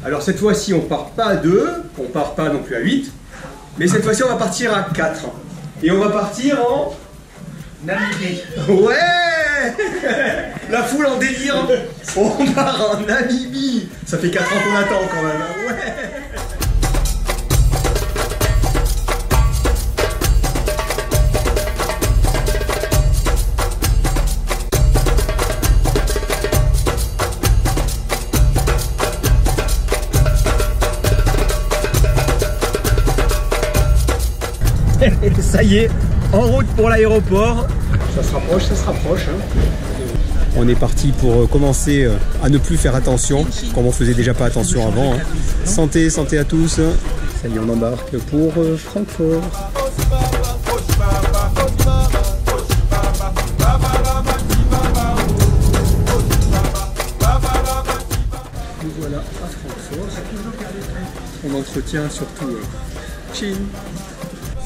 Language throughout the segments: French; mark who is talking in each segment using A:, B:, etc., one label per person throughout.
A: Alors cette fois-ci, on part pas à 2, on part pas non plus à 8, mais cette fois-ci, on va partir à 4. Et on va partir en... Namibie. Ouais. La foule en délire. On part en Namibie. Ça fait 4 ans qu'on attend quand même. Ouais. Ça y est, en route pour l'aéroport. Ça se rapproche, ça se rapproche. On est parti pour commencer à ne plus faire attention, comme on faisait déjà pas attention avant. Santé, santé à tous. Ça y est, on embarque pour Francfort. Nous voilà à Francfort. On entretient surtout Chine.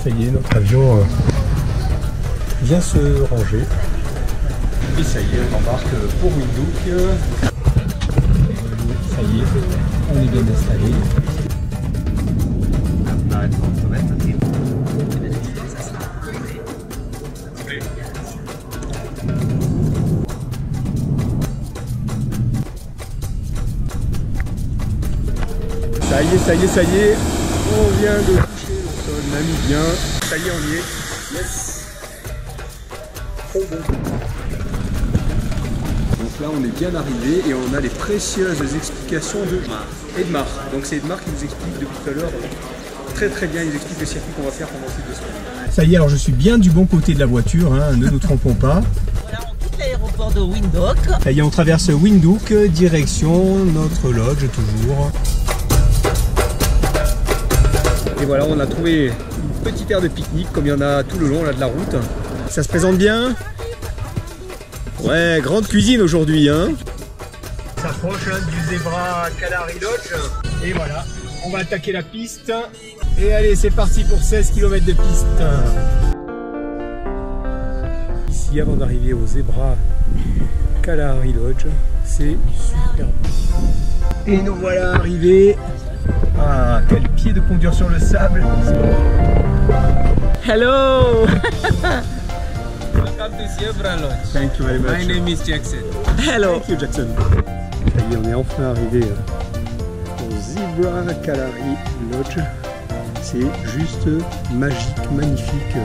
A: Ça y est, notre avion vient se ranger. Et ça y est, on embarque pour Windhoek. Ça y est, on est bien installé. Ça y est, ça y est, ça y est, on vient de toucher le sol namibien. Ça y est, on y est. Yes. Trop bon. Donc là, on est bien arrivé et on a les précieuses explications de Edmar. Donc c'est Edmar qui nous explique depuis tout à l'heure très très bien, il nous explique le circuit qu'on va faire pendant ces 2 semaines. Ça y est, alors je suis bien du bon côté de la voiture, hein, ne nous trompons pas.
B: Voilà, on quitte l'aéroport de Windhoek.
A: Ça y est, on traverse Windhoek, direction notre lodge toujours. Et voilà, on a trouvé une petite aire de pique-nique comme il y en a tout le long là, de la route. Ça se présente bien? Ouais, grande cuisine aujourd'hui, hein. On s'approche du Zebra Kalahari Lodge. Et voilà, on va attaquer la piste. Et allez, c'est parti pour 16 km de piste. Ici, avant d'arriver au Zebra Kalahari Lodge, c'est superbe. Et nous voilà arrivés. Ah, quel pied de conduire sur le sable.
C: Hello! Welcome to Zebra Lodge.
A: Thank you very much.
C: My name is Jackson. Hello.
A: Thank you, Jackson. Ça y est, on est enfin arrivé au Zebra Kalahari Lodge. C'est juste magique, magnifique.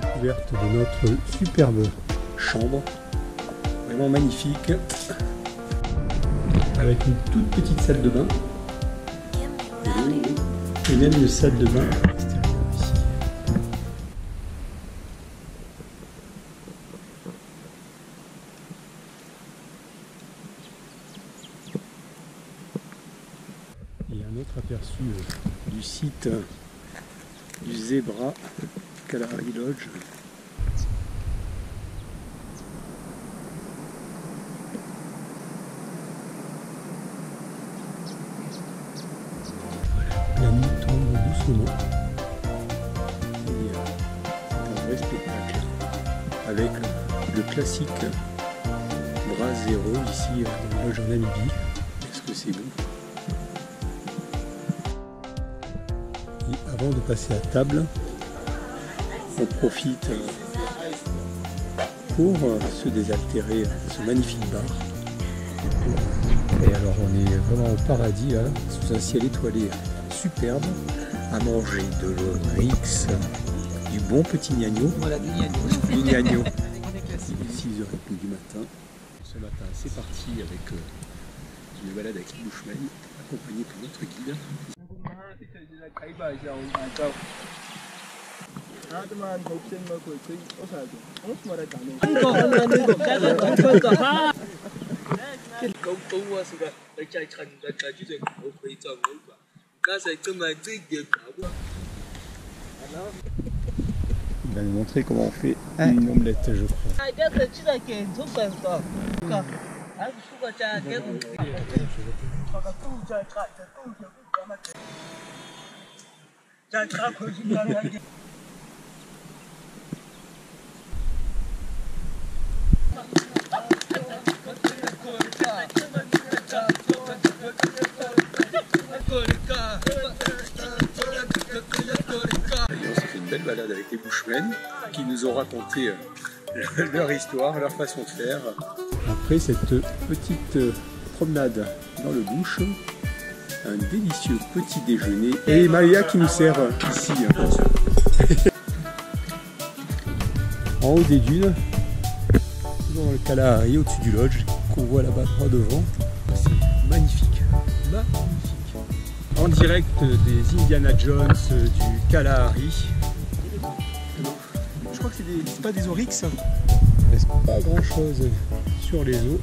A: Découverte de notre superbe chambre. Vraiment magnifique. Avec une toute petite salle de bain. Et même une salle de bain extérieure ici. Il y a un autre aperçu du site du Zebra Kalahari Lodge. La nuit tombe doucement. Et c'est un vrai spectacle avec le classique bras zéro ici dans le lodge en Namibie. Est-ce que c'est beau? Et avant de passer à table, on profite pour se désaltérer ce magnifique bar. Et alors on est vraiment au paradis là, sous un ciel étoilé superbe, à manger de l'Onyx, du bon petit gnagno.
B: Voilà, du gnagno.
A: Du gnagno. Il est 6h30 du matin. Ce matin c'est parti avec une balade avec Bushman, accompagné par notre guide. Il va nous montrer comment on fait une omelette, je crois. Aborigènes qui nous ont raconté leur histoire, leur façon de faire. Après cette petite promenade dans le bush, un délicieux petit déjeuner et Malia qui nous sert ici. En haut des dunes, toujours dans le Kalahari, au-dessus du lodge, qu'on voit là-bas droit devant. C'est magnifique, magnifique. En direct des Indiana Jones, du Kalahari. Je crois que c'est pas des oryx. Il ne reste pas grand-chose sur les eaux.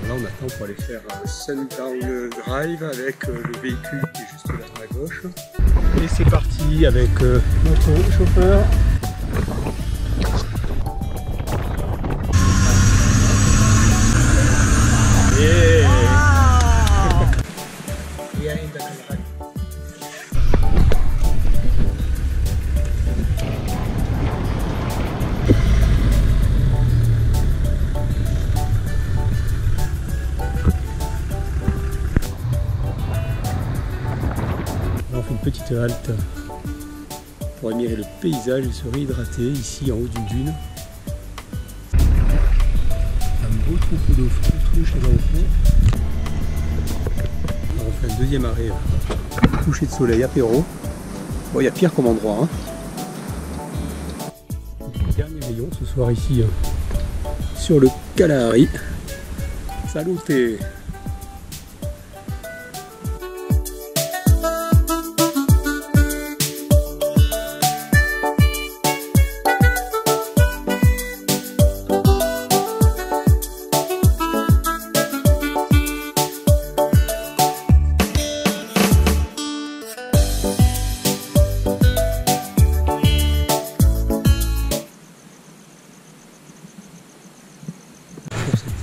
A: Là on attend pour aller faire un Sundown Drive avec le véhicule qui est juste là à gauche. Et c'est parti avec notre chauffeur. Yeah. On fait une petite halte pour admirer le paysage et se réhydrater ici en haut d'une dune. Un beau troupeau de truches là au fond. Alors on fait un deuxième arrêt, coucher de soleil, apéro. Bon, il y a pire comme endroit. Hein. Dernier rayon ce soir ici sur le Kalahari. Saluté!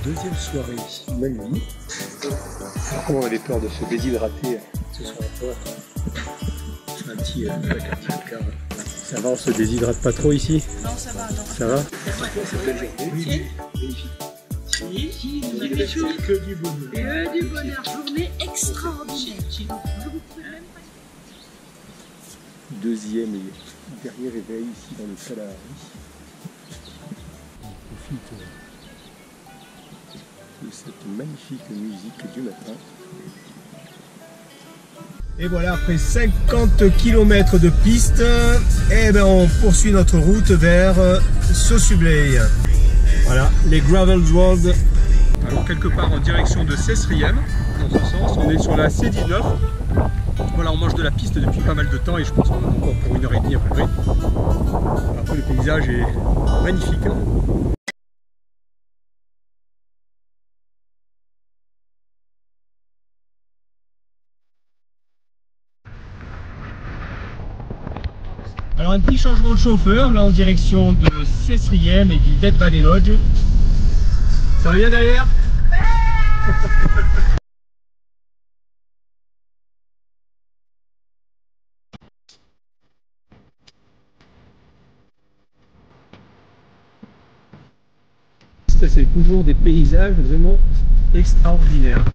A: Deuxième soirée, même nuit. Alors comme on avait peur de se déshydrater ce soir encore, un petit car. Ça va, on se déshydrate pas trop ici?
B: Non, ça va, non.
A: Ça va?
B: C'est belle journée. Oui, magnifique. Si, magnifique. Que du bonheur. Que du bonheur. Journée extraordinaire.
A: Deuxième et dernier réveil ici dans le Kalahari. On profite de cette magnifique musique du matin. Et voilà, après 50 km de piste, et ben on poursuit notre route vers Sossubley. Voilà, les gravel roads. Alors quelque part en direction de Cessriem, dans ce sens, on est sur la C19. Voilà, on mange de la piste depuis pas mal de temps et je pense qu'on en a encore pour 1h30 à peu près. Après le paysage est magnifique. Alors un petit changement de chauffeur, là en direction de Cessriem et du Dead Valley Lodge. Ça va bien derrière? C'est toujours des paysages vraiment extraordinaires.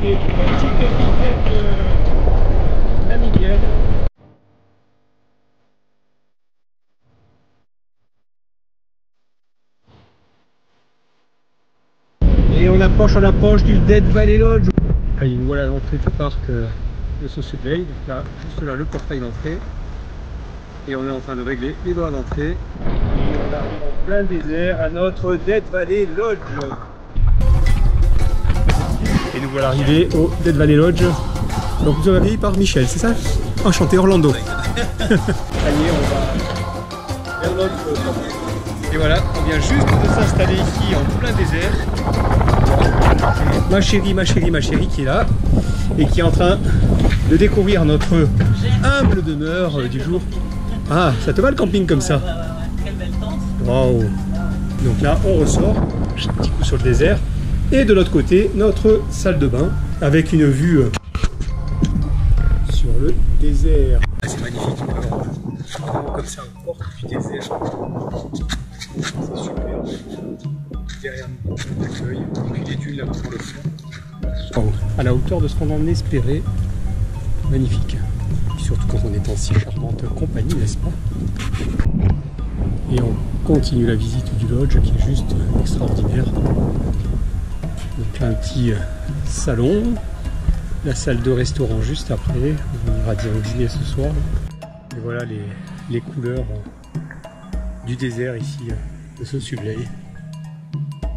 A: Et petite vitesse familiale. Et on approche du Dead Valley Lodge. Allez, voilà l'entrée du parc de Saucebleil. Donc là, juste là, le portail d'entrée. Et on est en train de régler les droits d'entrée. Et on arrive en plein désert à notre Death Valley Lodge. Et nous voilà arrivés au Death Valley Lodge. Donc nous sommes accueillis par Michel, c'est ça? Enchanté, Orlando. Ça y est, on va vers notre... Et voilà, on vient juste de s'installer ici en plein désert. Ma chérie qui est là et qui est en train de découvrir notre humble demeure du jour. Ah, ça te va le camping comme ça?
B: Quelle belle danse.
A: Waouh. Donc là, on ressort, un petit coup sur le désert. Et de l'autre côté, notre salle de bain avec une vue sur le désert. Ah, c'est magnifique, vraiment comme ça, on porte du désert. C'est super. Derrière nous, l'accueil, et puis les dunes là pour le fond. Wow. À la hauteur de ce qu'on en espérait. Magnifique. Et surtout quand on est en si charmante compagnie, n'est-ce pas? Et on continue la visite du lodge qui est juste extraordinaire. Donc là, un petit salon, la salle de restaurant juste après. On ira dire au dîner ce soir. Et voilà les couleurs du désert ici de Saucebleil.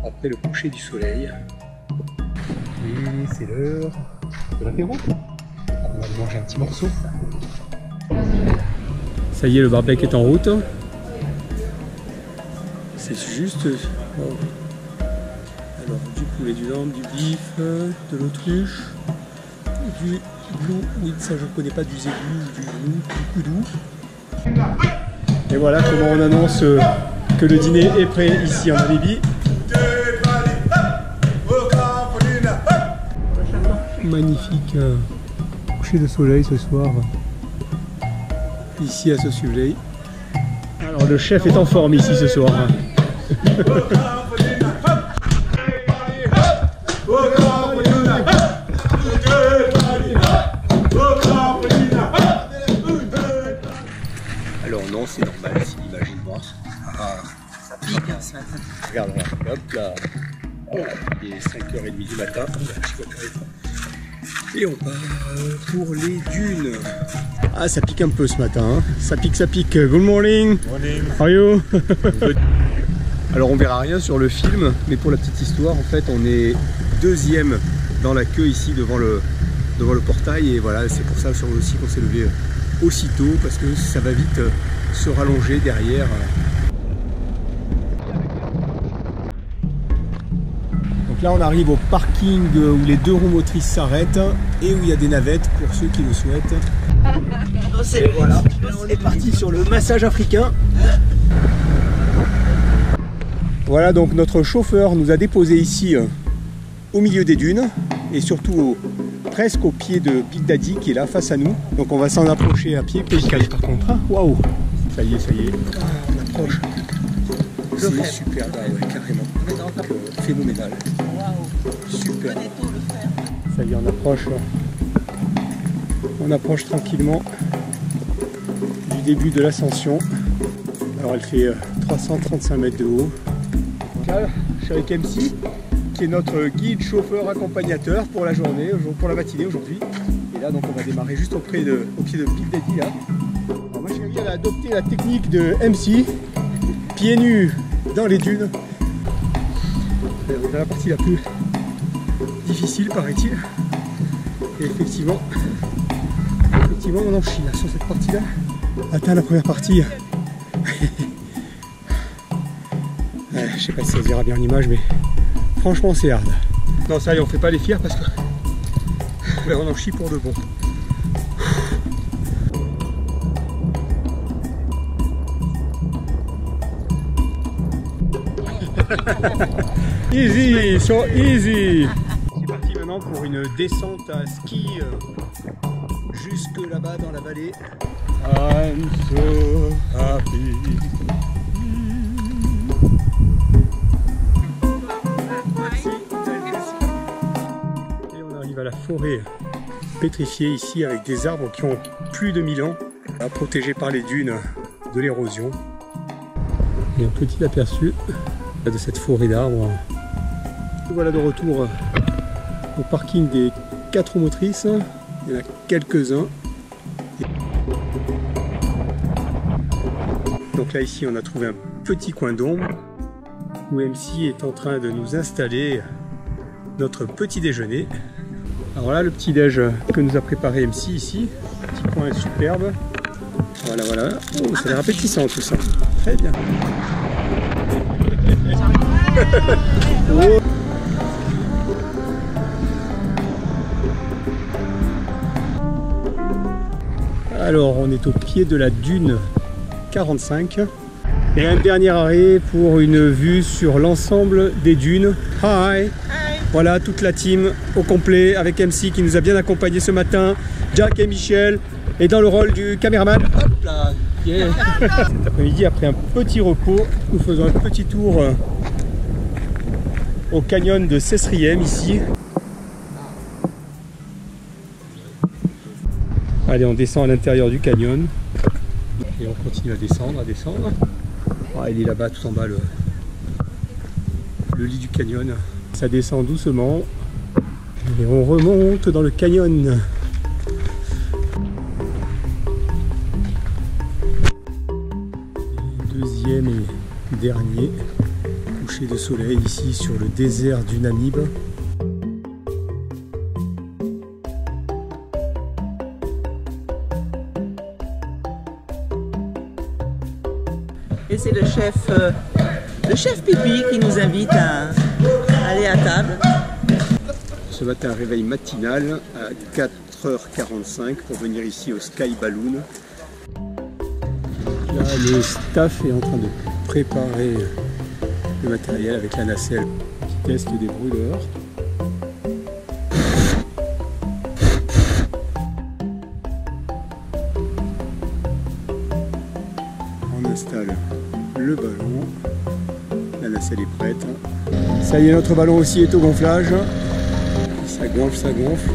A: Après le coucher du soleil. Et c'est l'heure de l'apéro. On va manger un petit morceau. Ça y est, le barbecue est en route. C'est juste... Oh. Alors du poulet, du lambe, du bif, de l'autruche, du blue, oui ça je ne connais pas, du zébu, du koudou. Et voilà comment on annonce que le dîner est prêt ici en Namibie. Magnifique coucher de soleil ce soir ici à Saucebleil. Alors le chef est en forme ici ce soir. Alors non, c'est normal si imagine-moi. Ah, ça pique hein, ça. Regarde, hop là. Il est 5h30 du matin. Et on part pour les dunes. Ah, ça pique un peu ce matin. Hein. Ça pique. Good morning. Morning. How are you? Alors on verra rien sur le film, mais pour la petite histoire, en fait, on est deuxième dans la queue ici devant le portail. Et voilà, c'est pour ça aussi qu'on s'est levé aussitôt, parce que ça va vite se rallonger derrière. Là on arrive au parking où les 2 roues motrices s'arrêtent et où il y a des navettes pour ceux qui le souhaitent. Et voilà, on est parti sur le massage africain. Voilà, donc notre chauffeur nous a déposé ici au milieu des dunes et surtout presque au pied de Big Daddy qui est là face à nous. Donc on va s'en approcher à pied. Pédicale par contre. Waouh, ça y est. Ah, on approche. C'est super, bah ouais, carrément. Phénoménal. Super. Ça y est, on approche tranquillement du début de l'ascension. Alors elle fait 335 mètres de haut. Donc là, je suis avec MC, qui est notre guide, chauffeur, accompagnateur pour la journée, pour la matinée aujourd'hui. Et là, donc on va démarrer juste au pied de Big Daddy là. Alors, ma chérie, elle a adopté la technique de MC, pieds nus dans les dunes. C'est la partie la plus difficile, paraît-il. Et effectivement, on en chie là, sur cette partie-là. Atteint la première partie. Je sais pas si ça se verra bien en image, mais franchement, c'est hard. Non, ça y est, on fait pas les fiers parce que on en chie pour de bon. Easy, so easy. C'est parti maintenant pour une descente à ski jusque là-bas dans la vallée. I'm so happy. Et on arrive à la forêt pétrifiée ici avec des arbres qui ont plus de 1000 ans, protégés par les dunes de l'érosion. Et un petit aperçu de cette forêt d'arbres. Voilà de retour au parking des 4 roues motrices. Il y en a quelques-uns. Donc là ici on a trouvé un petit coin d'ombre où MC est en train de nous installer notre petit déjeuner. Alors là le petit déj que nous a préparé MC ici, petit coin superbe. Voilà voilà, oh, ça a l'air appétissant tout ça, très bien. Oh. Alors on est au pied de la dune 45 et un dernier arrêt pour une vue sur l'ensemble des dunes. Hi. Voilà toute la team au complet avec MC qui nous a bien accompagnés ce matin, Jack et Michel, et dans le rôle du caméraman. Hop là, yeah. Cet après-midi, après un petit repos, nous faisons un petit tour au canyon de Sesriem ici. Allez, on descend à l'intérieur du canyon et on continue à descendre, Ah, il est là-bas tout en bas le lit du canyon. Ça descend doucement et on remonte dans le canyon. Deuxième et dernier coucher de soleil ici sur le désert du Namib.
B: Et c'est le chef Pipi qui nous invite à aller à table.
A: Ce matin, un réveil matinal à 4h45 pour venir ici au Sky Balloon. Là, le staff est en train de préparer le matériel avec la nacelle qui teste des brûleurs. On installe le ballon, la nacelle est prête. Ça y est, notre ballon aussi est au gonflage. Ça gonfle, ça gonfle.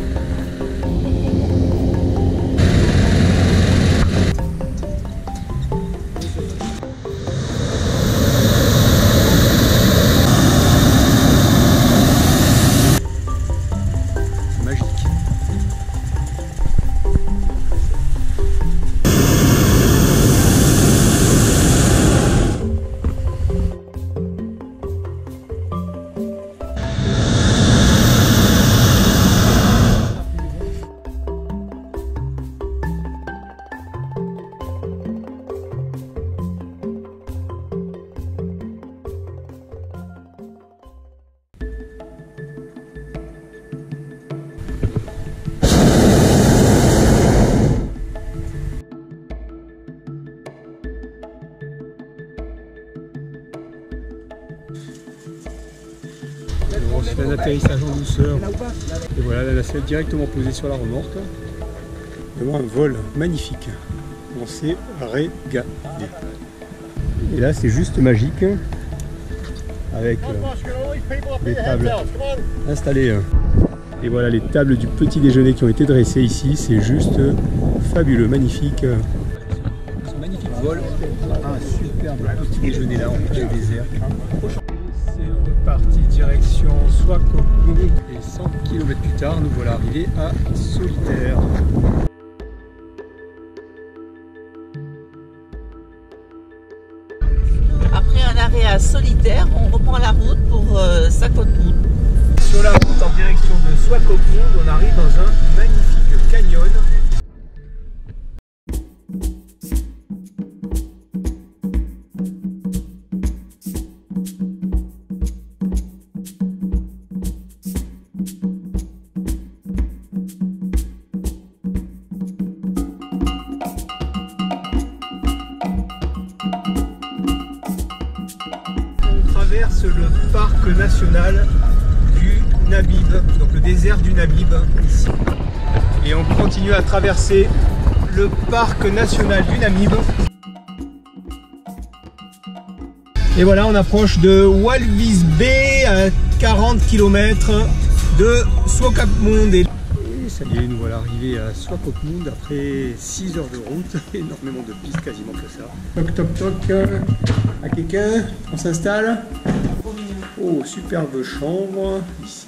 A: On se fait un atterrissage en douceur. Et voilà la nacelle directement posée sur la remorque. Vraiment un vol magnifique. On s'est régalé. Et là c'est juste magique. Avec les tables installées. Et voilà les tables du petit déjeuner qui ont été dressées ici. C'est juste fabuleux, magnifique. Ce magnifique vol. Un superbe petit déjeuner là en plein désert. C'est reparti direction Swakopmund et 100 km plus tard nous voilà arrivés à Solitaire.
B: Après un arrêt à Solitaire, on reprend la route pour Swakopmund.
A: Sur la route en direction de Swakopmund, on arrive dans un magnifique canyon. Traverse le parc national du Namib, donc le désert du Namib ici. Et on continue à traverser le parc national du Namib. Et voilà, on approche de Walvis Bay à 40 km de Swakopmund. Et ça y est, nous voilà arrivés à Swakopmund après 6 heures de route, énormément de pistes, quasiment que ça. Toc toc toc, à quelqu'un, on s'installe. Oh, superbe chambre, ici.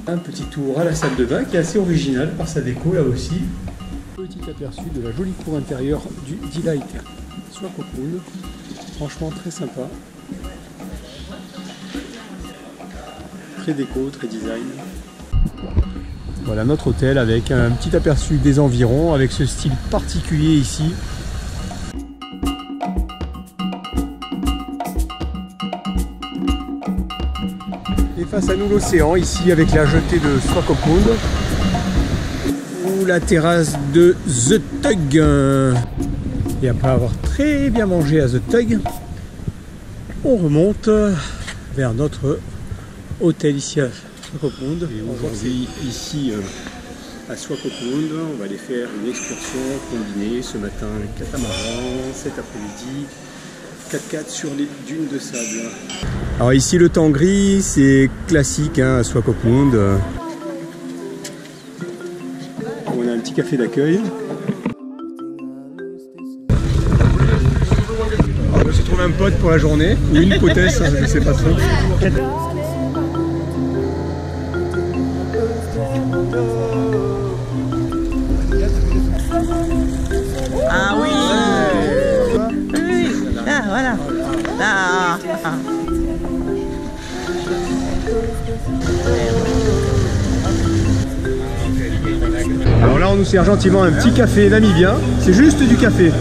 A: Un petit tour à la salle de bain qui est assez originale par sa déco là aussi. Petit aperçu de la jolie cour intérieure du Delight Swakopmund. Franchement très sympa. Très déco, très design. Voilà notre hôtel avec un petit aperçu des environs, avec ce style particulier ici. Et face à nous l'océan ici avec la jetée de Swakopmund. Ou la terrasse de The Tug. Et après avoir très bien mangé à The Tug, on remonte vers notre hôtel ici à Swakopmund. Et aujourd'hui ici à Swakopmund, on va aller faire une excursion combinée. Ce matin catamaran, cet après-midi 4x4 sur les dunes de sable. Alors ici le temps gris, c'est classique hein, à Swakopmund. On a un petit café d'accueil. On se trouve un pote pour la journée, ou une potesse, je ne sais pas trop.
B: Ah oui, oui. Ah voilà. Ah.
A: Alors là on nous sert gentiment un petit café namibien, c'est juste du café.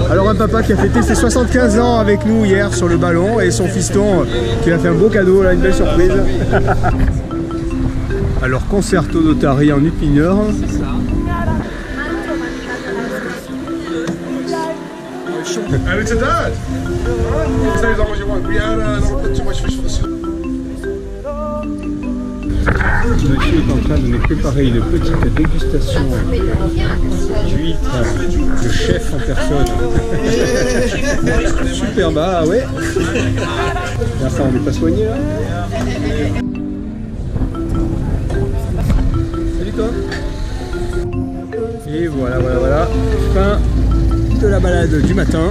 A: Alors un papa qui a fêté ses 75 ans avec nous hier sur le ballon et son fiston qui a fait un beau cadeau, là, une belle surprise. Alors concerto d'Otari en ut mineur. Monsieur est en train de nous préparer une petite dégustation d'huîtres, le chef en personne. Super bas, ouais. Là, ça, on n'est pas soigné là. Salut toi. Et voilà. Fin de la balade du matin.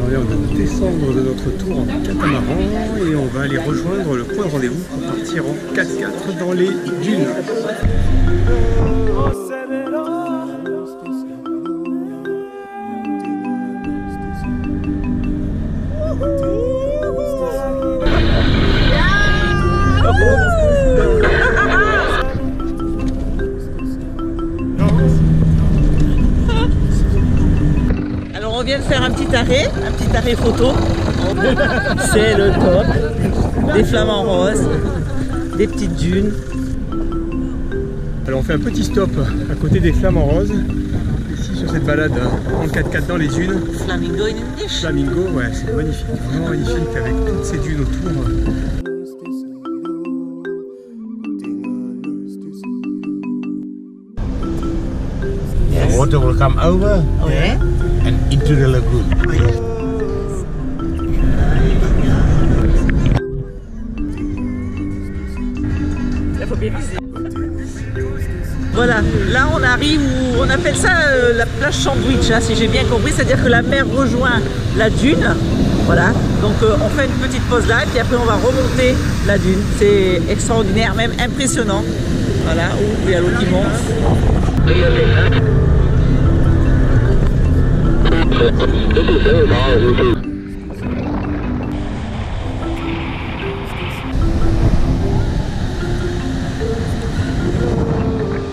A: Alors là, on va descendre de notre tour en catamaran et on va aller rejoindre le point de rendez-vous pour partir en 4x4 dans les dunes.
B: On vient de faire un petit arrêt photo. C'est le top. Des flamants roses, des petites dunes.
A: Alors on fait un petit stop à côté des flamants roses, ici sur cette balade en 4x4 dans les dunes.
B: Flamingo in English.
A: Flamingo, ouais, c'est magnifique, vraiment magnifique avec toutes ces dunes autour.
D: Water will come over and into the lagoon.
B: Voilà, là on arrive où on appelle ça la plage sandwich, hein, si j'ai bien compris, c'est-à-dire que la mer rejoint la dune. Voilà, donc on fait une petite pause là et puis après on va remonter la dune. C'est extraordinaire, même impressionnant. Voilà, où il y a l'eau qui monte.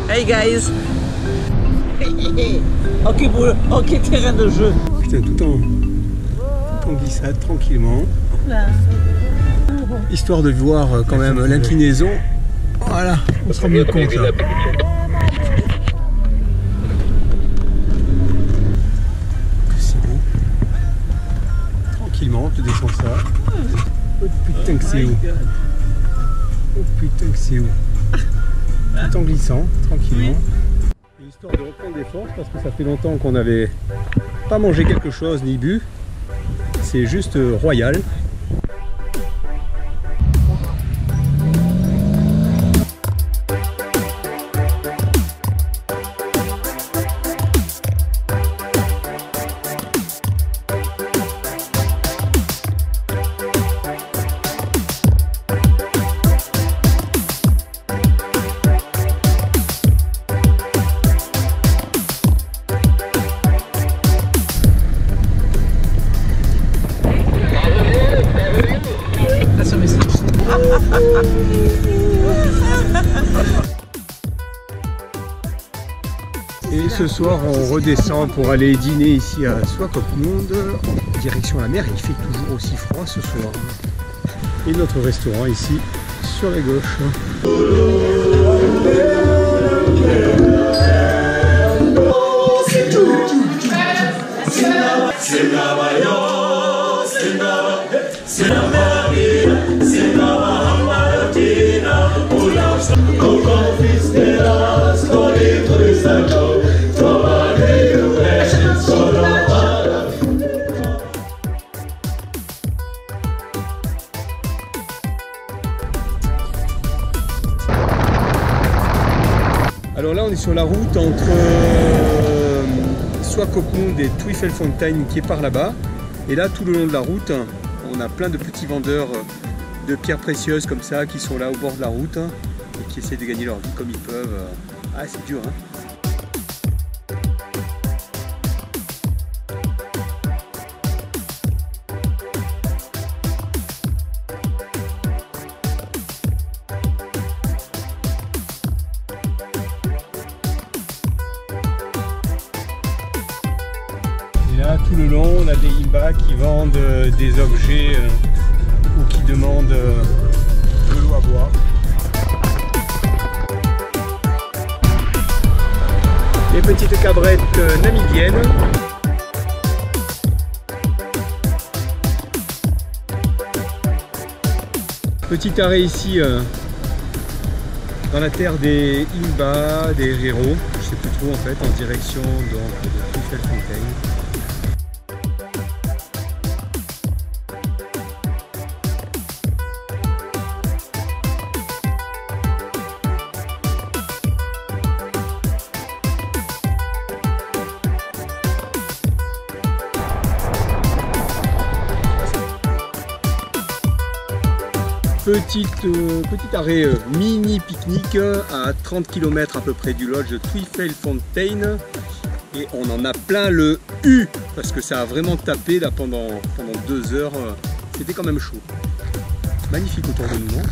B: Hey guys. Ok, terrain de jeu.
A: Putain, tout en glissade, tranquillement.
B: Là.
A: Histoire de voir quand même l'inclinaison. Voilà, on se rend mieux compte là. C'est beau. Tranquillement, tu descends ça. Oh putain que c'est haut. Oh putain que c'est haut. Tout en glissant, tranquillement. Et histoire de reprendre des forces, parce que ça fait longtemps qu'on n'avait pas mangé quelque chose ni bu. C'est juste royal. Et ce soir, on redescend pour aller dîner ici à Swakopmund, direction la mer. Il fait toujours aussi froid ce soir. Et notre restaurant ici, sur la gauche. Alors là on est sur la route entre Swakopmund et Twyfelfontein qui est par là-bas. Et là tout le long de la route, on a plein de petits vendeurs de pierres précieuses comme ça qui sont là au bord de la route et qui essaient de gagner leur vie comme ils peuvent. Ah c'est dur hein. Et là, tout le long, on a des Imba qui vendent des objets ou qui demandent de l'eau à boire. Les petites cabrettes namibiennes. Petit arrêt ici dans la terre des Imba, des Héros, je sais plus trop en fait, en direction donc, de Twyfelfontein. Petit arrêt mini pique-nique à 30 km à peu près du lodge de Twyfelfontein et on en a plein le U parce que ça a vraiment tapé là pendant 2 heures, c'était quand même chaud. Magnifique autour de nous.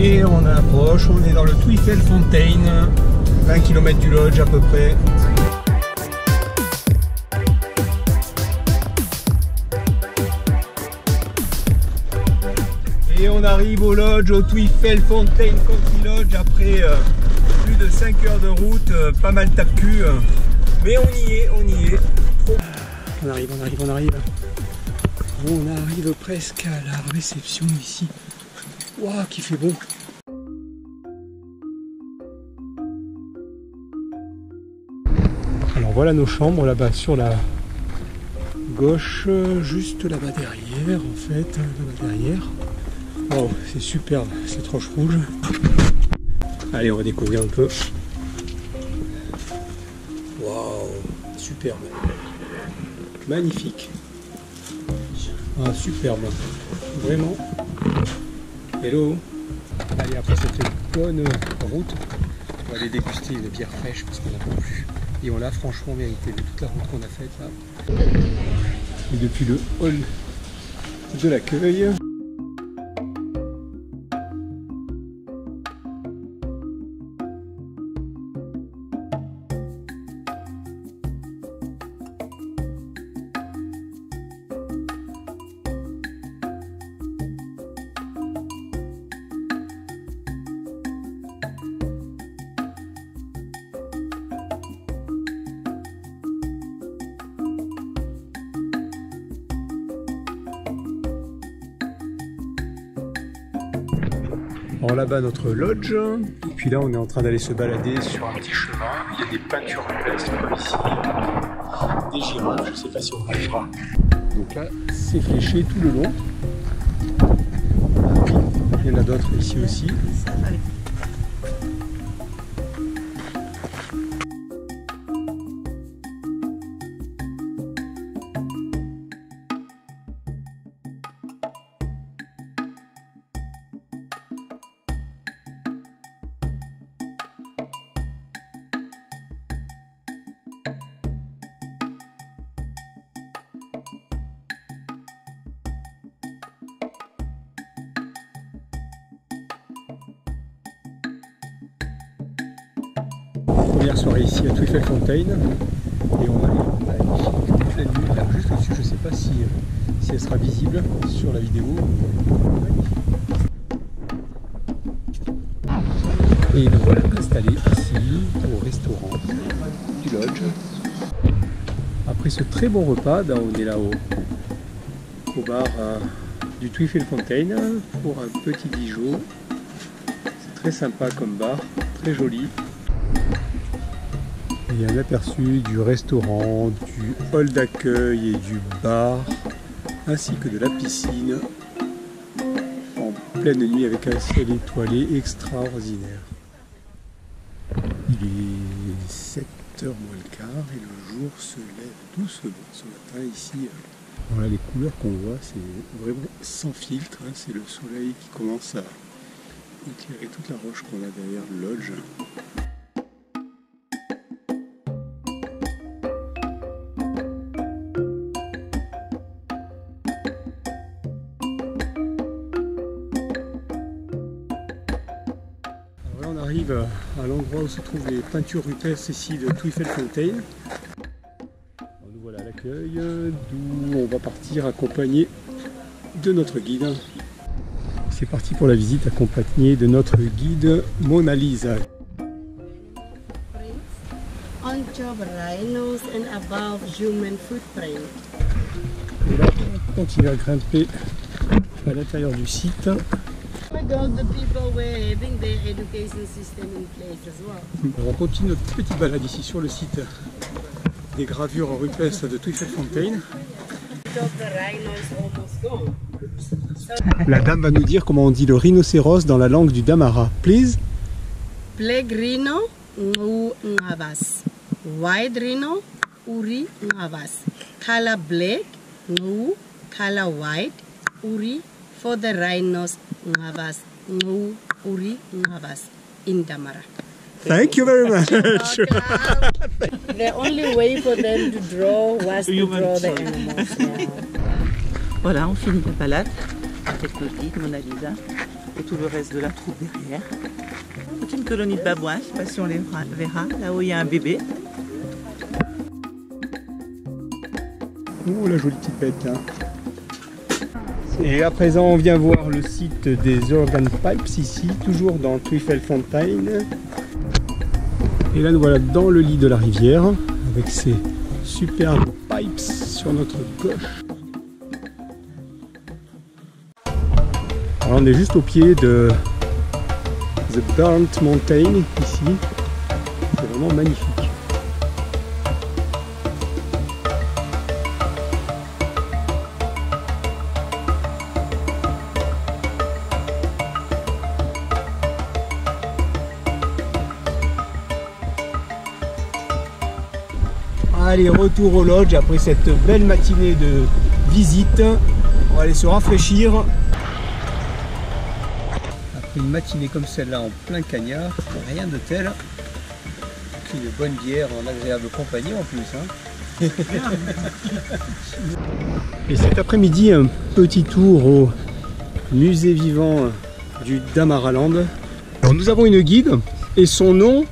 A: Et on approche, on est dans le Twyfelfontein, 20 km du lodge à peu près. Et on arrive au lodge, au Twyfelfontein Country Lodge après plus de 5 heures de route, pas mal tape-cul. Mais on y est. On arrive. On arrive presque à la réception ici. Waouh, qui fait bon! Alors voilà nos chambres là-bas sur la gauche, juste là-bas derrière en fait, là-bas derrière. Oh, c'est superbe, cette roche rouge. Allez, on va découvrir un peu. Waouh, superbe, magnifique. Ah, superbe, vraiment. Hello. Allez, après cette bonne route, on va aller déguster une bière fraîche parce qu'on n'a pas plus. Et on l'a franchement mérité de toute la route qu'on a faite là. Et depuis le hall de l'accueil. Alors là-bas notre lodge, et puis là on est en train d'aller se balader sur un petit chemin. Il y a des peintures rupestres comme ici, des girafes, je ne sais pas si on arrivera. Donc là c'est fléché tout le long. Il y en a d'autres ici aussi. première soirée ici à Twickenham. Et on a toute la nuit là, juste au-dessus. Je ne sais pas si elle sera visible sur la vidéo. Et nous voilà installés ici au restaurant du Lodge. Après ce très bon repas, on est là au bar du Twickenham pour un petit Dijon. C'est très sympa comme bar, très joli. Et un aperçu du restaurant, du hall d'accueil et du bar, ainsi que de la piscine en pleine nuit avec un ciel étoilé extraordinaire. Il est 7h moins le quart et le jour se lève doucement ce matin ici. Voilà les couleurs qu'on voit, c'est vraiment sans filtre, hein. C'est le soleil qui commence à éclairer toute la roche qu'on a derrière le lodge. Alors là on arrive à l'endroit où se trouvent les peintures rupestres ici de Twickenham. Nous voilà à l'accueil, d'où on va partir accompagné de notre guide. C'est parti pour la visite accompagnée de notre guide Mona Lisa.
E: On top rhinos and above human footprint.
A: Et là, on continue à grimper à l'intérieur du site.
E: The people were having their education system in place as well.
A: On continue notre petite balade ici sur le site des gravures rupestres de Twickenham. La dame va nous dire comment on dit le rhinocéros dans la langue du Damara. Please.
E: Black rhino, ngavas. White rhino, uri ngavas. Color black, color white, uri for the rhinos, ngavas, uri ngavas in Damara.
A: Thank you very much.
E: The only way for them to draw was to draw the animals. Yeah.
B: Voilà, on finit la balade avec le guide Mona Lisa et tout le reste de la troupe derrière. C'est une colonie de babouins, je ne sais pas si on les verra, là-haut il y a un bébé.
A: Oh la jolie petite bête là. Et à présent on vient voir le site des Organ Pipes ici, toujours dans Twickenham. Et là nous voilà dans le lit de la rivière avec ces superbes pipes sur notre gauche. Alors on est juste au pied de The Burnt Mountain ici. C'est vraiment magnifique. Allez, retour au lodge après cette belle matinée de visite. On va aller se rafraîchir. Après une matinée comme celle-là en plein cagnard, rien de tel qu'une bonne bière en agréable compagnie en plus. Hein. Et cet après-midi, un petit tour au musée vivant du Damaraland. Alors nous avons une guide et son nom,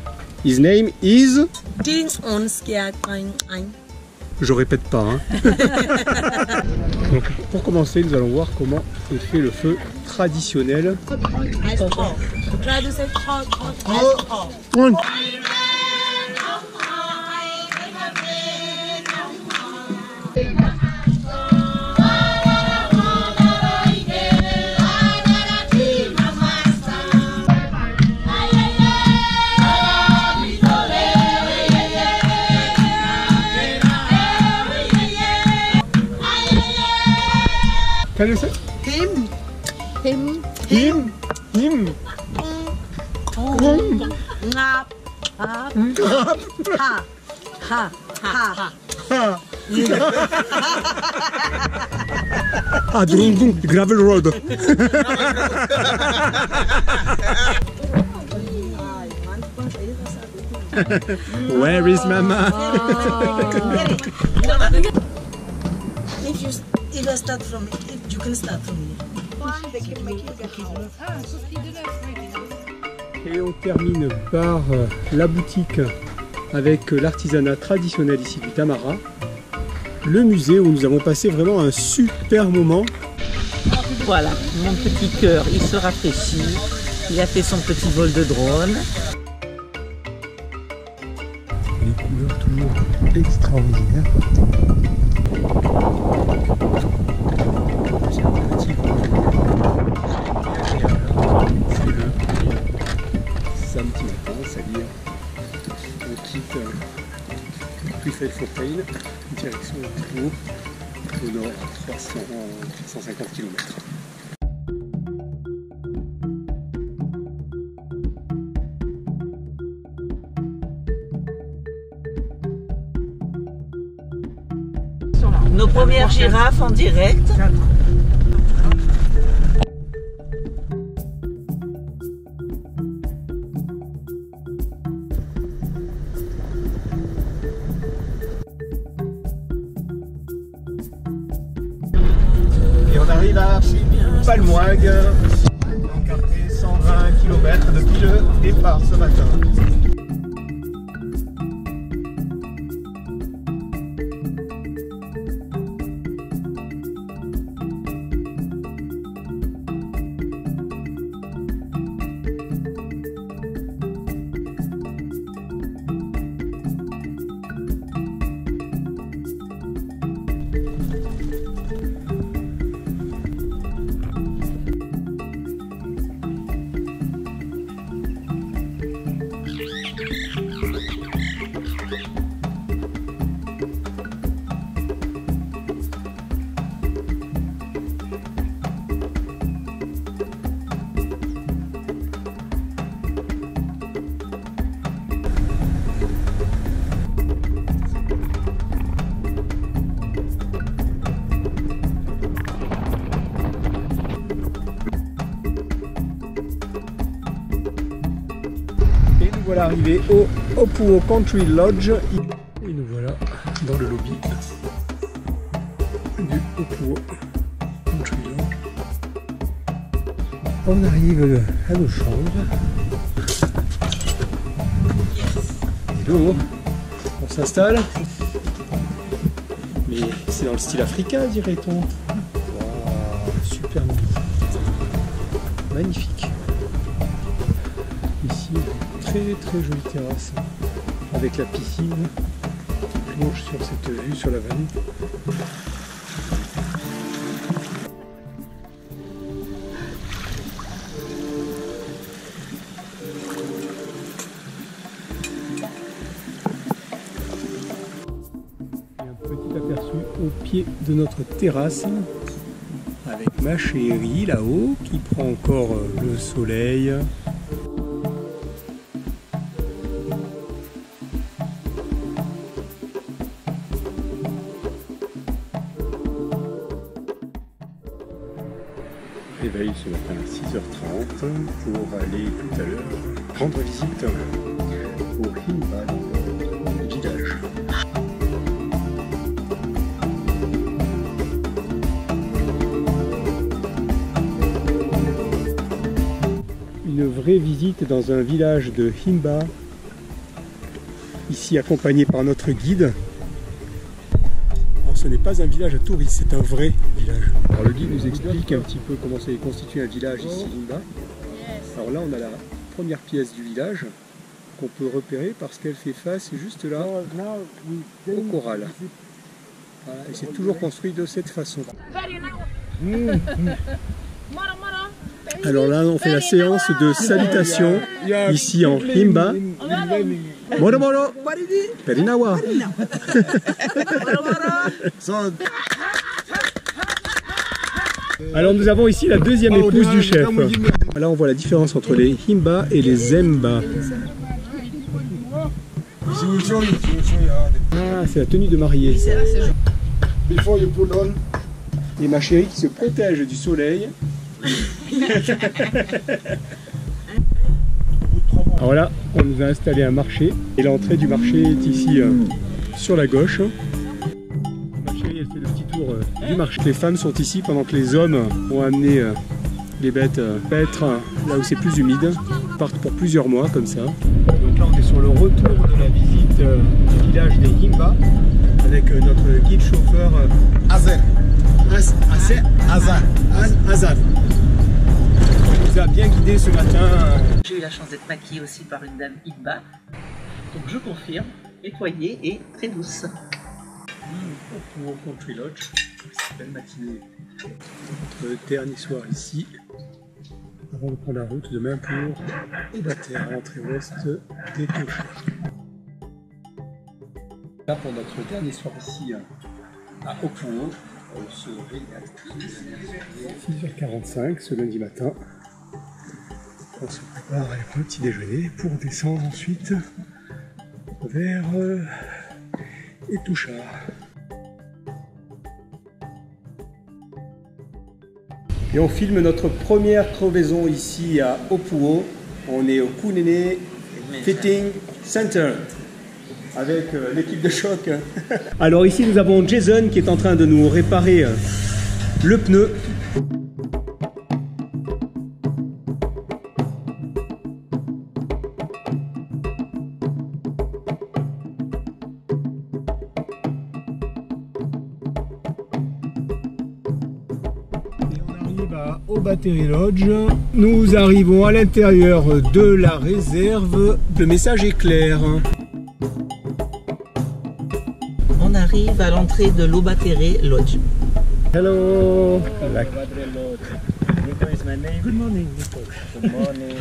A: his name is... Je répète pas. Hein. Donc, pour commencer, nous allons voir comment est fait le feu traditionnel. Can you say?
E: Him. Ngap. Ha.
A: Ah, gravel road. Where is Mama?
F: If I start from it, you can start from here.
A: Et on termine par la boutique avec l'artisanat traditionnel ici du Tamara. Le musée où nous avons passé vraiment un super moment.
B: Voilà, mon petit cœur, il se rafraîchit. Il a fait son petit vol de drone.
A: Les couleurs toujours extraordinaires. C'est le samedi matin, c'est-à-dire on quitte Prefeldfontein, direction Pau, au nord à 350 km.
B: Nos premières girafes en direct.
A: Et on arrive à Palmoig, encarté 120 km depuis le départ ce matin. Voilà arrivé au Opuo Country Lodge et nous voilà dans le lobby du Opuo Country Lodge. On arrive à nos chambres. Hello. On s'installe. Mais c'est dans le style africain, dirait-on. Wow, super magnifique. Ici, très jolie terrasse avec la piscine qui plonge sur cette vue sur la vallée. Et un petit aperçu au pied de notre terrasse avec ma chérie là-haut qui prend encore le soleil. Réveil ce matin à 6h30 pour aller tout à l'heure rendre visite au Himba, le village. Une vraie visite dans un village de Himba, ici accompagné par notre guide. Ce n'est pas un village à touristes, c'est un vrai village. Alors le guide nous explique un petit peu comment s'est constitué un village ici, Himba. Alors là, on a la première pièce du village qu'on peut repérer parce qu'elle fait face juste là au corral. Voilà, et c'est toujours construit de cette façon. Alors là, on fait la séance de salutation ici en Himba. Moro moro, perinawa. Alors nous avons ici la deuxième épouse du chef. Là on voit la différence entre les Himba et les Zemba. Ah, c'est la tenue de mariée. Et ma chérie qui se protège du soleil. Alors là, on nous a installé un marché et l'entrée du marché est ici sur la gauche. Ma chérie, elle fait le petit tour du marché. Les femmes sont ici pendant que les hommes ont amené les bêtes paître là où c'est plus humide. Ils partent pour plusieurs mois comme ça. Donc là, on est sur le retour de la visite suite du village des Himba avec notre guide chauffeur
D: Azar.
A: Azad. Il nous a bien guidé ce matin.
B: J'ai eu la chance d'être maquillée aussi par une dame Himba. Donc je confirme, nettoyée et très douce.
A: Au Country Lodge, belle matinée. Notre dernier soir ici, avant de prendre la route demain pour Obater, à l'entrée ouest des Tosha. Là pour notre dernier soir ici à Opuo, on se réveille à 6h45 ce lundi matin. On se prépare pour le petit déjeuner pour descendre ensuite vers Etosha. Et on filme notre première crevaison ici à Opuo. On est au Kunene Fitting Center avec l'équipe de choc. Alors ici nous avons Jason qui est en train de nous réparer le pneu. Au Battery Lodge, nous arrivons à l'intérieur de la réserve. Le message est clair.
B: On arrive à l'entrée de l'Obatere Lodge.
A: Hello.
C: Nico is my name.
A: Good morning, Nico.
C: Good morning.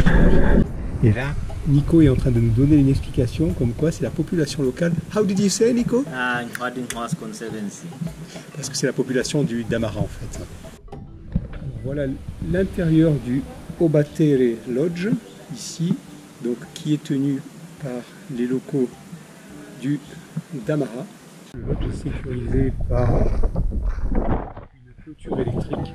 A: Et là, Nico est en train de nous donner une explication comme quoi c'est la population locale. How did you say, Nico?
C: Wadinghorst Conservancy.
A: Parce que c'est la population du Damara en fait. Voilà l'intérieur du Obatere Lodge, ici, donc, qui est tenu par les locaux du Damara. Le lodge est sécurisé par une clôture électrique.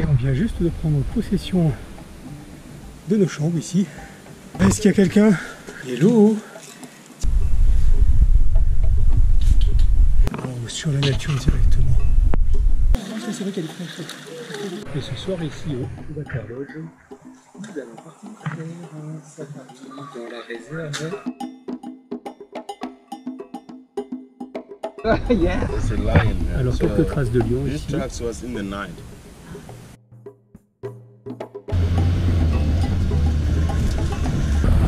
A: On vient juste de prendre possession de nos chambres ici. Est-ce qu'il y a quelqu'un? Hello. Oh, sur la nature directement. C'est vrai qu'elle est très chouette. Et ce soir ici au Obater Lodge, nous allons partir faire un safari dans la réserve.
D: It's a lion.
A: Alors quelques traces de lion
D: This
A: ici.
D: tracks was in the night.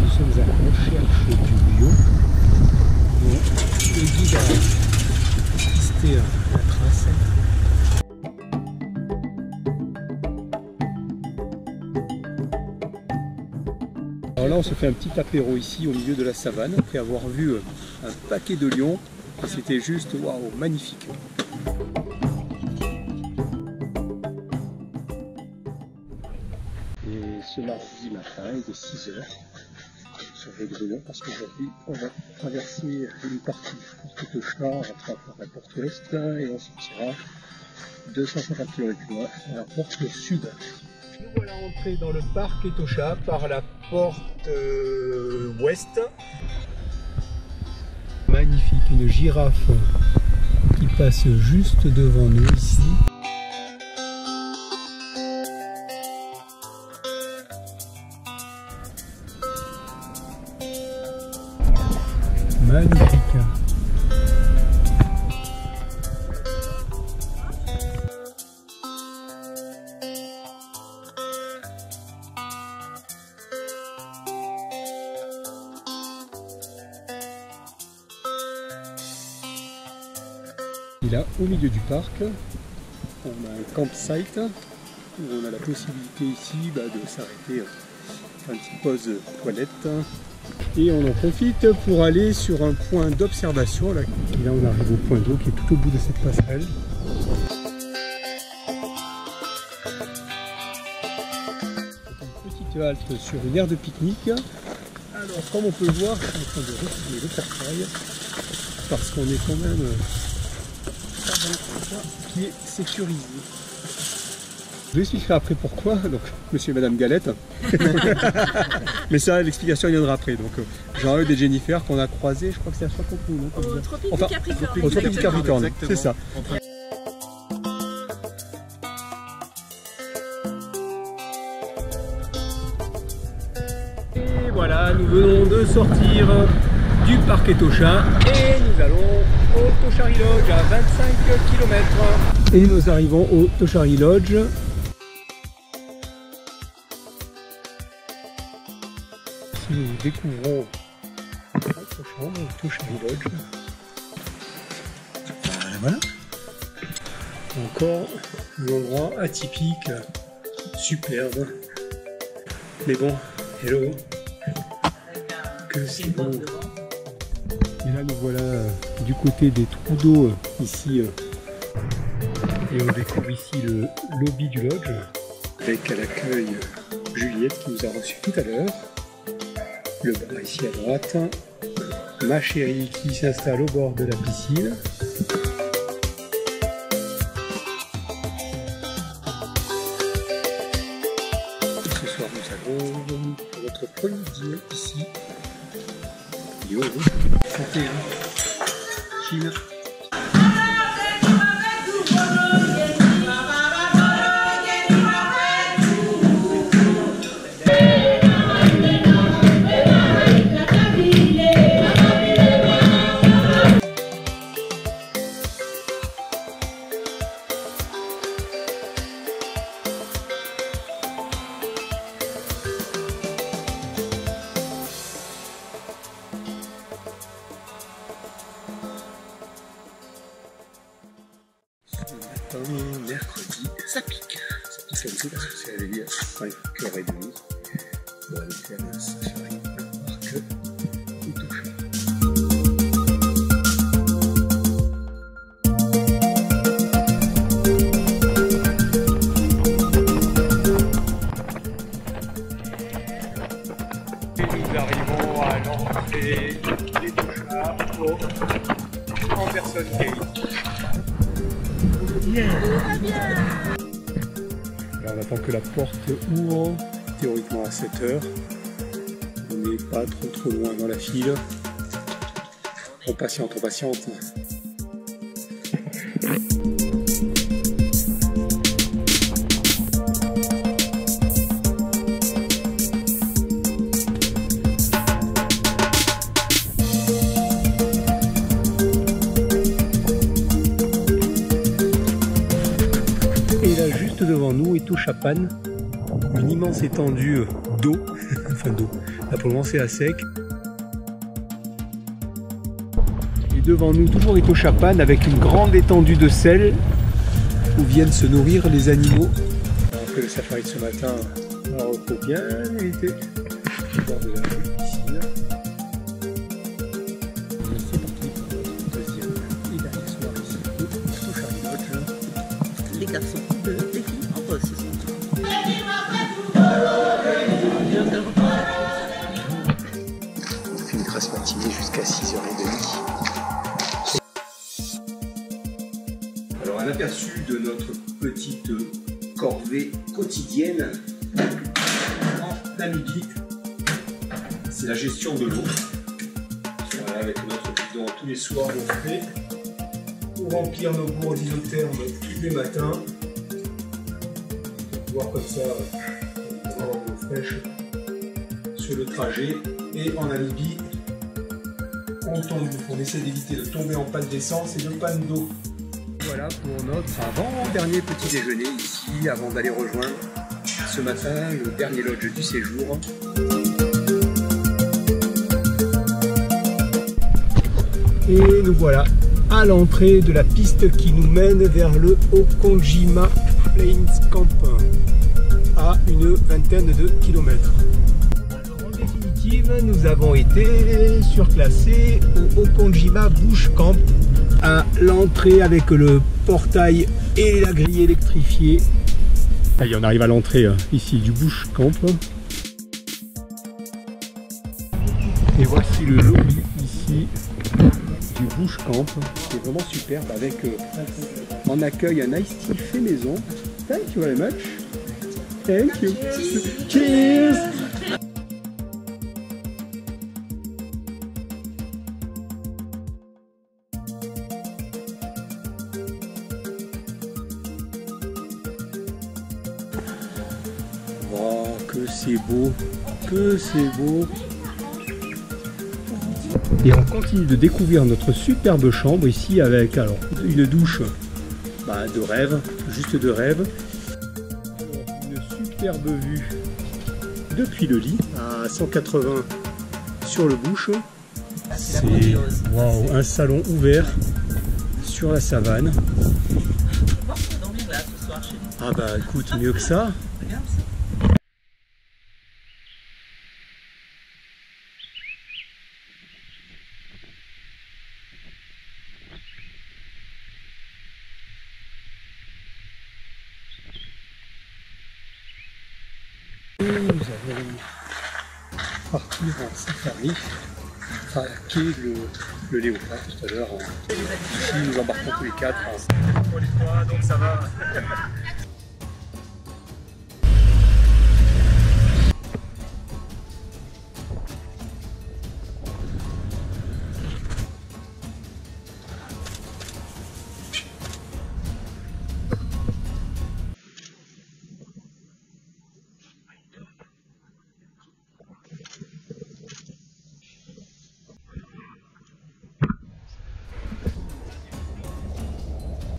A: Nous sommes à la recherche du lion. Bon, le guide a assisté à la trace. Alors là on se fait un petit apéro ici au milieu de la savane après avoir vu un paquet de lions et c'était juste waouh, magnifique. Et ce mardi matin il est 6h sur les Grillons parce qu'aujourd'hui on va traverser une partie de Tosha, on va faire la porte ouest et on sortira 250 km à la porte sud. Nous voilà entrés dans le parc Etosha par la porte ouest. Magnifique, une girafe qui passe juste devant nous ici. Magnifique. Et là, au milieu du parc, on a un campsite où on a la possibilité ici de s'arrêter, faire une petite pause toilette. Et on en profite pour aller sur un point d'observation. Là, on arrive au point d'eau qui est tout au bout de cette passerelle. Une petite halte sur une aire de pique-nique. Alors, comme on peut le voir, je suis en train de retourner le portail parce qu'on est quand même pas qui est sécurisé. Je vous expliquerai après pourquoi, donc monsieur et madame Galette. Mais ça, l'explication viendra après. Donc Jean-Eudes et Jennifer qu'on a croisés, je crois que c'est à Soissons-Cou, non?
B: Au Tropique du Capricorne.
A: Au Tropique du Capricorne, c'est ça. Et voilà, nous venons de sortir du parc Etosha et nous allons au Toshari Lodge à 25 km. Et nous arrivons au Toshari Lodge. Nous découvrons notre chambre, le Toshari Lodge. Voilà. Encore un endroit atypique, superbe. Mais bon, hello. Que c'est bon. Et là nous voilà du côté des trous d'eau ici. Et on découvre ici le lobby du lodge. Avec à l'accueil Juliette qui nous a reçus tout à l'heure. Le bar ici à droite. Ma chérie qui s'installe au bord de la piscine. Ce soir nous avons pour notre premier dîner ici. Yo, santé, hein. Chine. Mercredi, ça pique un peu parce que c'est la veille à 5h30. On va aller faire un safari au parc Etosha. Et nous arrivons à l'entrée d'Etosha en personne gate. Là, on attend que la porte ouvre, théoriquement à 7h. On n'est pas trop loin dans la file. On patiente, on patiente. Devant nous, Etosha Pan, une immense étendue d'eau, enfin d'eau, là pour le moment c'est à sec. Et devant nous, toujours Etosha Pan avec une grande étendue de sel où viennent se nourrir les animaux. Alors que le safari de ce matin a un repos bien mérité au bord de la piscine. C'est parti pour notre deuxième et dernier soir ici au Toshari Lodge.
B: Les garçons.
A: On fait une grasse matinée jusqu'à 6h30. Alors un aperçu de notre petite corvée quotidienne en Namibie, c'est la gestion de l'eau. Voilà, avec notre bidon tous les soirs on fait pour remplir nos gourdes isothermes tous les matins. Voir comme ça avoir de l'eau fraîche sur le trajet. Et en Namibie on essaie d'éviter de tomber en panne d'essence et de panne d'eau. Voilà pour notre avant-dernier petit déjeuner ici avant d'aller rejoindre ce matin le dernier lodge du séjour. Et nous voilà à l'entrée de la piste qui nous mène vers le Okonjima Plains Camp à une vingtaine de kilomètres. Alors, en définitive, nous avons été surclassés au Okonjima Bush Camp à l'entrée avec le portail et la grille électrifiée. Allez, on arrive à l'entrée ici du Bush Camp. Et voici le lobby ici. du Bush Camp, qui est vraiment superbe, avec en accueil un iced tea fait maison. Thank you very much. Thank you. Cheers. Oh, que c'est beau, que c'est beau. Et on continue de découvrir notre superbe chambre ici avec alors une douche de rêve, juste de rêve. Une superbe vue depuis le lit à 180 sur le Bush. C'est wow, un salon ouvert sur la savane. Ah bah écoute, mieux que ça. Nous allons partir en safari, traquer le léopard tout à l'heure. Ici, nous embarquons tous les quatre. Pour les trois, donc ça va.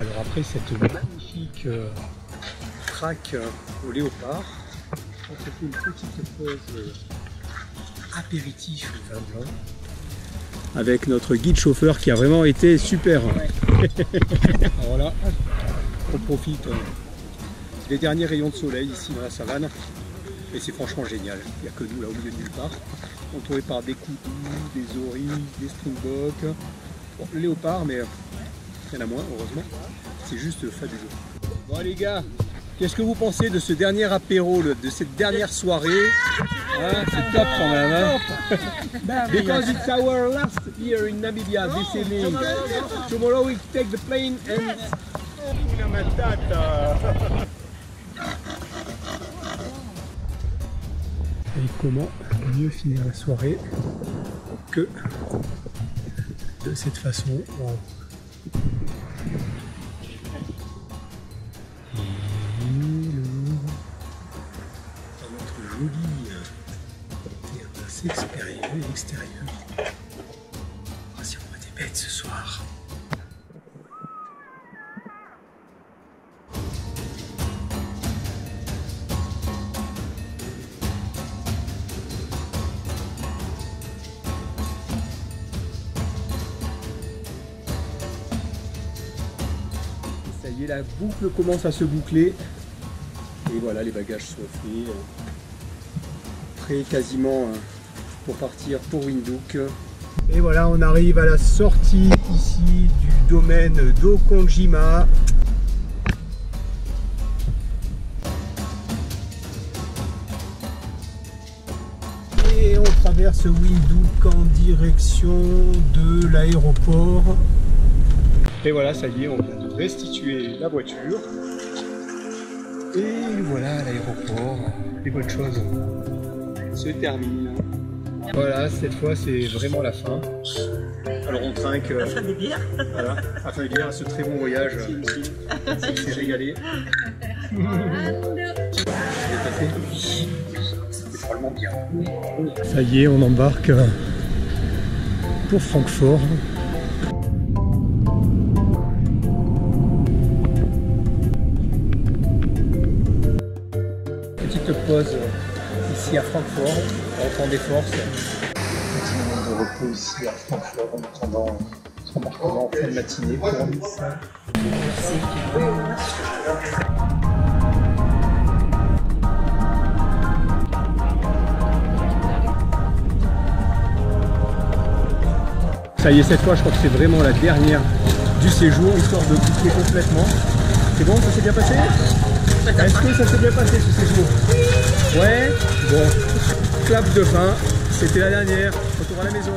A: Alors après cette magnifique traque au léopard, on se fait une petite pause apéritif vin blanc avec notre guide chauffeur qui a vraiment été super. Ouais. Alors là, on profite des derniers rayons de soleil ici dans la savane et c'est franchement génial. Il n'y a que nous là au milieu de nulle part, entouré par des koudous, des oryx, des springboks, bon, le léopard mais il y en a moins heureusement. C'est juste fabuleux. Bon les gars, qu'est-ce que vous pensez de ce dernier apéro, de cette dernière soirée hein, c'est top quand même hein. Because it's our last year in Namibia this evening. Tomorrow we take the plane and... Una matata. Et comment mieux finir la soirée que de cette façon. Wow. Extérieur. Oh, si on voit des bêtes ce soir. Ça y est, la boucle commence à se boucler. Et voilà, les bagages sont faits. Prêts quasiment pour partir pour Windhoek. Et voilà, on arrive à la sortie ici du domaine d'Okonjima. Et on traverse Windhoek en direction de l'aéroport. Et voilà, ça y est, on vient de restituer la voiture. Et voilà l'aéroport. Les bonnes choses se terminent. Voilà, cette fois c'est vraiment la fin. Alors on trinque la fin des bières. Voilà, la fin des bières, ce très bon voyage. C'est régalé. C'est probablement bien. Ça y est, on embarque pour Francfort. Petite pause ici à Francfort, on reprend des forces. Petit moment de repos ici à Francfort en attendant l'embarquement en fin de matinée pour Nice. Ça y est, cette fois je crois que c'est vraiment la dernière du séjour, histoire de boucler complètement. C'est bon, ça s'est bien passé? Est-ce que ça s'est bien passé ce séjour? Ouais. Bon, clap de fin, c'était la dernière, retour à la maison.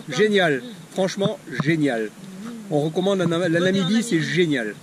A: Génial. Franchement, génial. On recommande la Namibie, c'est génial.